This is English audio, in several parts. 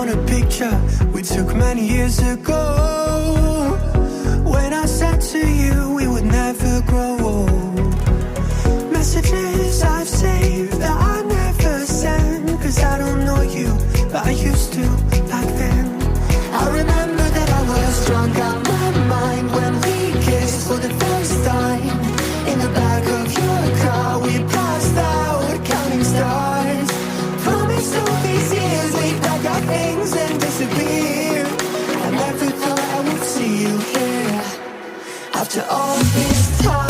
on a picture we took many years ago, when I said to you we would never grow old. Messages I've saved that I never send, cause I don't know you, but I used to back then. I remember that I was drunk out my mind when we kissed for the first time. In the back of your car we passed out counting stars. Promised all these years we'd pack our things and disappear. I never thought I would see you here after all this time.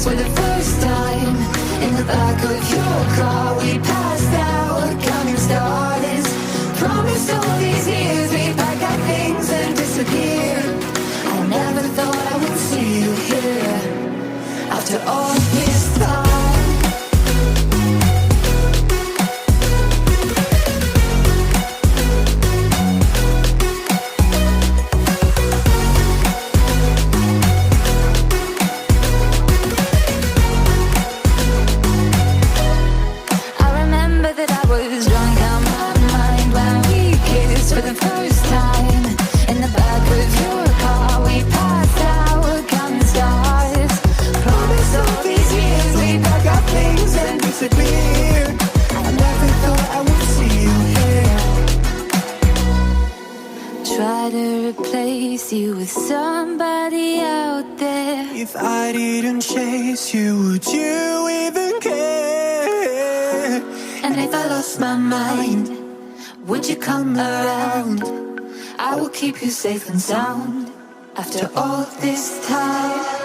For the first time, in the back of your car we passed out counting stars. Promised all these years we'd pack our things and disappear. I never thought I would see you here after all this time. I never thought I would see you here. Try to replace you with somebody out there. If I didn't chase you, would you even care? And if I lost my mind, would you come around? I will keep you safe and sound after all this time.